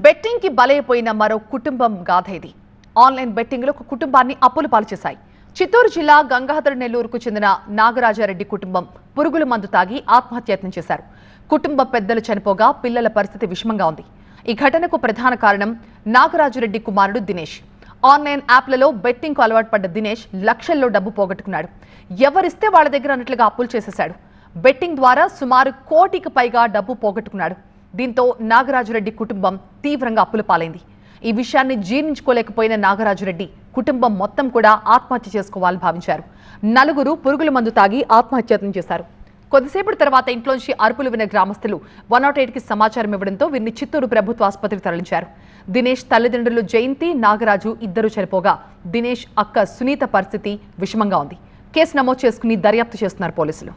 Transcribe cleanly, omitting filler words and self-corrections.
Betting కి బలైపోయిన మరో కుటుంబం గాథ ఇది. ఆన్లైన్ బెట్టింగ్ లో ఒక కుటుంబాన్ని అప్పుల పాలు చేశాయి. చిత్తూరు జిల్లా గంగాధర నెల్లూరుకు చెందిన నాగరాజారెడ్డి కుటుంబం పురుగుల మందు తాగి ఆత్మహత్యయత్నం చేశారు. కుటుంబ పెద్దలు చనిపోగా పిల్లల పరిస్థితి విషమంగా ఉంది. ఈ ఘటనకు ప్రధాన కారణం నాగరాజురెడ్డి కుమారుడు దినేష్. ఆన్లైన్ యాప్లలో బెట్టింగ్ కు అలవాటు పడ్డ దినేష్ లక్షల్లో డబ్బు పోగొట్టుకున్నాడు. ఎవరిస్తే వాళ్ళ దగ్గర అన్నట్లుగా అప్పులు చేసేశాడు. బెట్టింగ్ ద్వారా సుమారు కోటికి పైగా డబ్బు పోగొట్టుకున్నాడు. దీంతో నాగరాజురెడ్డి కుటుంబం తీవ్రంగా అప్పుల పాలైంది. ఈ విషయాన్ని జీర్ణించుకోలేకపోయిన నాగరాజురెడ్డి కుటుంబం మొత్తం కూడా ఆత్మహత్య చేసుకోవాలని భావించారు. నలుగురు పురుగుల మందు తాగి ఆత్మహత్యయత్నం చేశారు. కొద్దిసేపటి తర్వాత ఇంట్లోంచి అరుపులు విన్న గ్రామస్తులు 108కి సమాచారం ఇవ్వడంతో వీరిని చిత్తూరు ప్రభుత్వ ఆసుపత్రికి తరలించారు. దినేష్ తల్లిదండ్రులు జయంతి, నాగరాజు ఇద్దరు చనిపోగా దినేష్ అక్క సునీత పరిస్థితి విషమంగా ఉంది. కేసు నమోదు చేసుకుని దర్యాప్తు చేస్తున్నారు పోలీసులు.